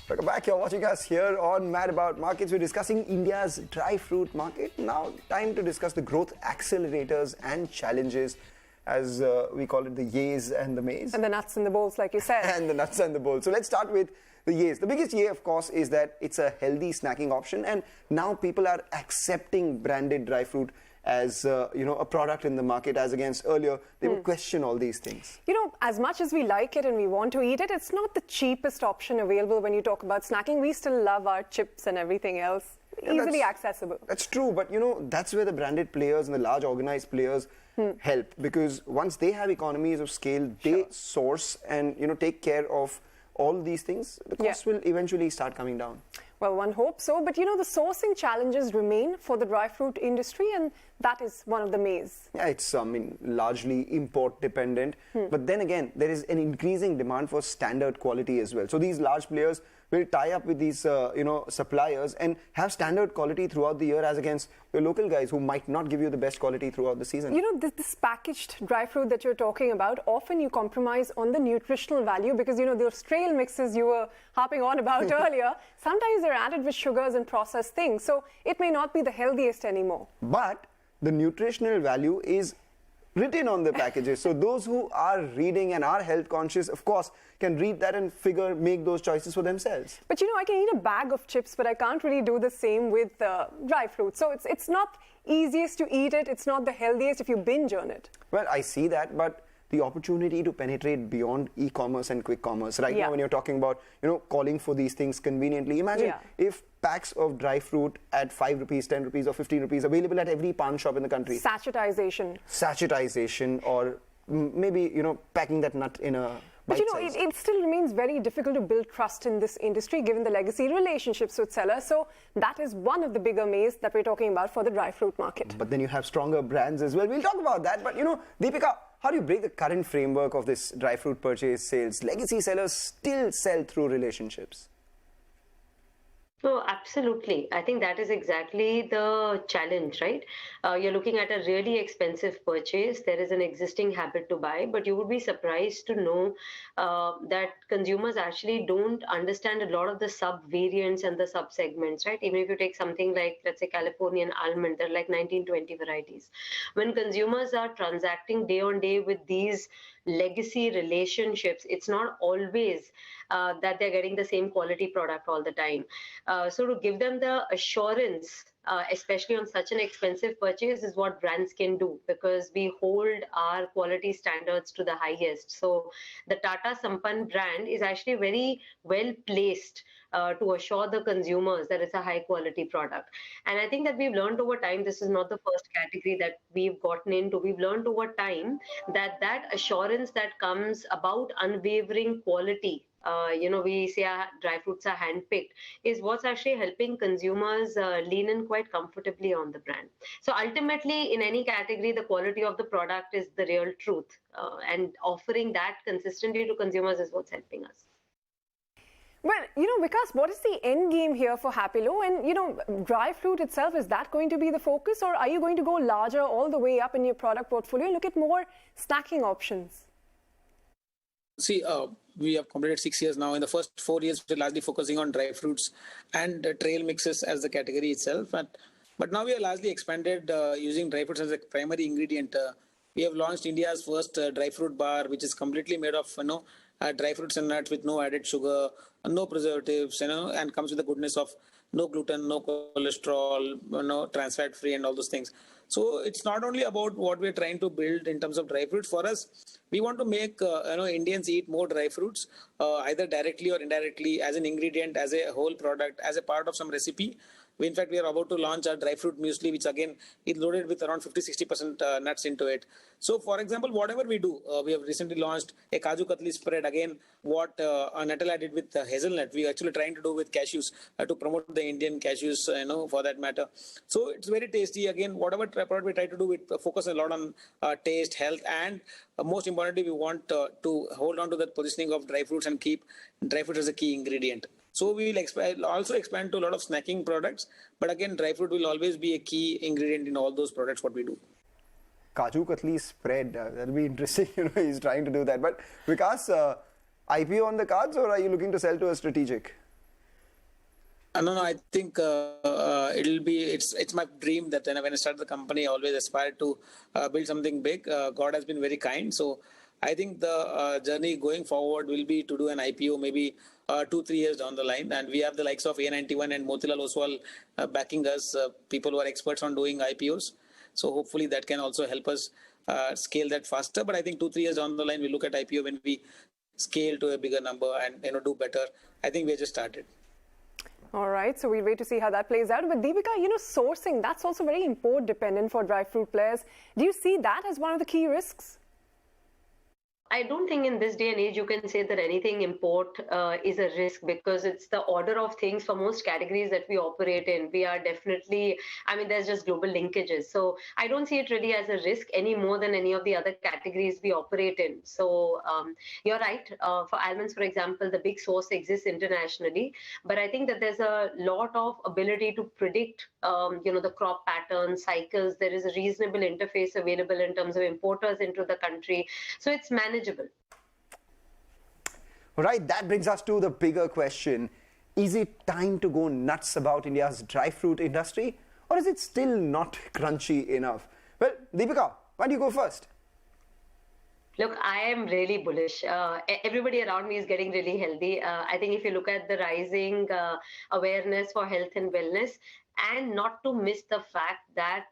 Welcome back. You're watching us here on Mad About Markets. We're discussing India's dry fruit market. Now, time to discuss the growth accelerators and challenges, as we call it, the yays and the mays. And the nuts and the bolts, like you said. And the nuts and the bolts. So let's start with the yays. The biggest yay, of course, is that it's a healthy snacking option, and now people are accepting branded dry fruit as a product in the market, as against earlier they would question all these things. You know, as much as we like it and we want to eat it, it's not the cheapest option available when you talk about snacking. We still love our chips and everything else. Yeah, easily accessible. That's true, but that's where the branded players and the large organized players help, because once they have economies of scale, they source and take care of all these things, the costs will eventually start coming down. Well, one hopes so, but the sourcing challenges remain for the dry fruit industry, and that is one of the maze. Yeah, it's largely import dependent, but then again, there is an increasing demand for standard quality as well. So these large players will tie up with these suppliers and have standard quality throughout the year, as against your local guys who might not give you the best quality throughout the season. This packaged dry fruit that you're talking about, often you compromise on the nutritional value, because those trail mixes you were harping on about earlier, sometimes they're added with sugars and processed things, so it may not be the healthiest anymore. But the nutritional value is written on the packages. So those who are reading and are health conscious, of course, can read that and make those choices for themselves. But I can eat a bag of chips, but I can't really do the same with dry fruit. So it's not easiest to eat it. It's not the healthiest if you binge on it. Well, I see that, but the opportunity to penetrate beyond e-commerce and quick commerce. Right now, when you're talking about, calling for these things conveniently, imagine if packs of dry fruit at 5 rupees, 10 rupees or 15 rupees available at every pawn shop in the country. Sachetization, or maybe, packing that nut in a But it still remains very difficult to build trust in this industry, given the legacy relationships with sellers. So that is one of the bigger mazes that we're talking about for the dry fruit market. But then you have stronger brands as well. We'll talk about that. But Deepika, how do you break the current framework of this dry fruit purchase sales? Legacy sellers still sell through relationships. No, absolutely. I think that is exactly the challenge, right? You're looking at a really expensive purchase. There is an existing habit to buy, but you would be surprised to know that consumers actually don't understand a lot of the sub-variants and the sub-segments, right? Even if you take something like, let's say, Californian almond, there are like 19-20 varieties. When consumers are transacting day on day with these legacy relationships, it's not always that they're getting the same quality product all the time. So to give them the assurance, especially on such an expensive purchase, is what brands can do, because we hold our quality standards to the highest. So the Tata Sampann brand is actually very well placed to assure the consumers that it's a high quality product. And I think that we've learned over time, this is not the first category that we've gotten into. We've learned over time that assurance that comes about unwavering quality, we say our dry fruits are handpicked, is what's actually helping consumers lean in quite comfortably on the brand. So ultimately, in any category, the quality of the product is the real truth, and offering that consistently to consumers is what's helping us. Well, Vikas, what is the end game here for Happilo? And, dry fruit itself, is that going to be the focus, or are you going to go larger all the way up in your product portfolio and look at more snacking options? See, we have completed 6 years now. In the first 4 years, we're largely focusing on dry fruits and trail mixes as the category itself. But now we are largely expanded using dry fruits as a primary ingredient. We have launched India's first dry fruit bar, which is completely made of dry fruits and nuts with no added sugar, no preservatives, and comes with the goodness of no gluten, no cholesterol, trans fat free, and all those things. So it's not only about what we're trying to build in terms of dry fruits. For us, we want to make Indians eat more dry fruits, either directly or indirectly, as an ingredient, as a whole product, as a part of some recipe. In fact, we are about to launch our dry fruit muesli, which again is loaded with around 50-60% nuts into it. So, for example, whatever we do, we have recently launched a Kaju Katli spread. Again, what Natala did with hazelnut, we are actually trying to do with cashews to promote the Indian cashews, for that matter. So it's very tasty. Again, whatever product we try to do, we focus a lot on taste, health, and most importantly, we want to hold on to that positioning of dry fruits and keep dry fruits as a key ingredient. So we will also expand to a lot of snacking products. But again, dry fruit will always be a key ingredient in all those products what we do. Kaju Katli spread, that'll be interesting. He's trying to do that. But Vikas, IPO on the cards, or are you looking to sell to a strategic? No. I think it's my dream that when I started the company, I always aspired to build something big. God has been very kind, so I think the journey going forward will be to do an IPO maybe 2-3 years down the line, and we have the likes of A91 and Motilal Oswal backing us, people who are experts on doing IPOs. So hopefully that can also help us scale that faster. But I think 2-3 years down the line, we look at IPO when we scale to a bigger number and do better. I think we just started. All right, so we'll wait to see how that plays out. But Deepika, sourcing, that's also very import dependent for dry fruit players. Do you see that as one of the key risks? I don't think in this day and age you can say that anything import is a risk, because it's the order of things for most categories that we operate in. We are definitely, there's just global linkages. So I don't see it really as a risk any more than any of the other categories we operate in. So you're right. For almonds, for example, the big source exists internationally. But I think that there's a lot of ability to predict, the crop patterns, cycles. There is a reasonable interface available in terms of importers into the country. So it's manageable. Right, that brings us to the bigger question. Is it time to go nuts about India's dry fruit industry, or is it still not crunchy enough? Well, Deepika, why don't you go first? Look, I am really bullish. Everybody around me is getting really healthy. I think if you look at the rising awareness for health and wellness, and not to miss the fact that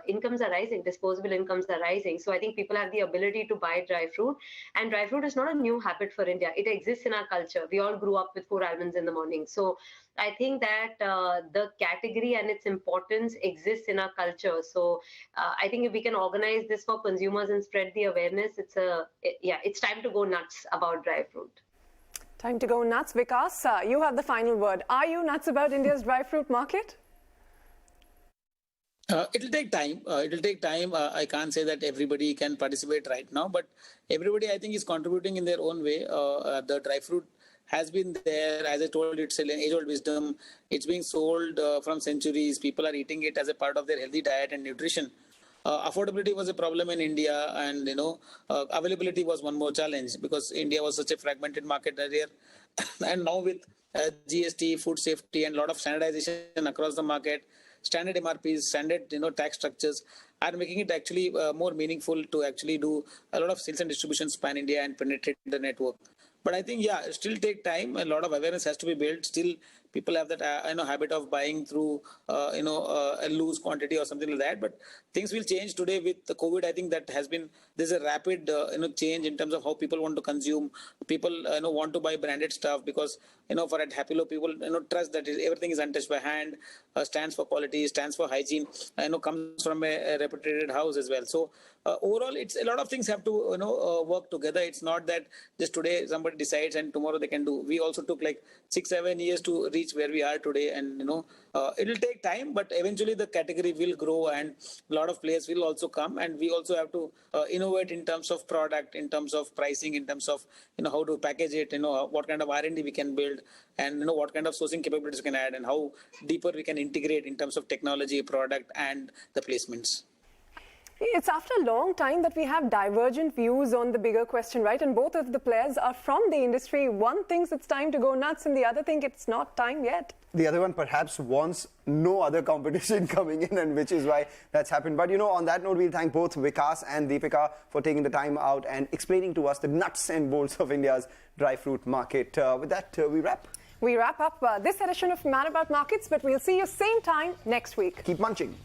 incomes are rising, disposable incomes are rising. So I think people have the ability to buy dry fruit. And dry fruit is not a new habit for India. It exists in our culture. We all grew up with 4 almonds in the morning. So I think that the category and its importance exists in our culture. So I think if we can organize this for consumers and spread the awareness, it's time to go nuts about dry fruit. Time to go nuts. Vikas, you have the final word. Are you nuts about India's dry fruit market? It'll take time. I can't say that everybody can participate right now, but everybody, I think, is contributing in their own way. The dry fruit has been there. As I told you, it's an age-old wisdom. It's being sold from centuries. People are eating it as a part of their healthy diet and nutrition. Affordability was a problem in India, and availability was one more challenge, because India was such a fragmented market earlier. And now with GST, food safety, and a lot of standardization across the market, standard MRPs, standard tax structures are making it actually more meaningful to actually do a lot of sales and distribution span India and penetrate the network. But I think, it still take time. A lot of awareness has to be built. Still, people have that habit of buying through a loose quantity or something like that. But things will change today with the COVID. I think that there's a rapid change in terms of how people want to consume. People want to buy branded stuff, because for at Happilo, people trust that everything is untouched by hand, stands for quality, stands for hygiene, comes from a reputed house as well. So overall, it's a lot of things have to work together. It's not that just today somebody decides and tomorrow they can do. We also took like 6-7 years to reach where we are today, and it'll take time, but eventually the category will grow and a lot of players will also come, and we also have to innovate in terms of product, in terms of pricing, in terms of how to package it, what kind of R&D we can build, and what kind of sourcing capabilities we can add, and how deeper we can integrate in terms of technology, product, and the placements. It's after a long time that we have divergent views on the bigger question, right? And both of the players are from the industry. One thinks it's time to go nuts, and the other thinks it's not time yet. The other one perhaps wants no other competition coming in, and which is why that's happened. But on that note, we'll thank both Vikas and Deepika for taking the time out and explaining to us the nuts and bolts of India's dry fruit market. With that, we wrap. We wrap up this edition of Mad About Markets, but we'll see you same time next week. Keep munching.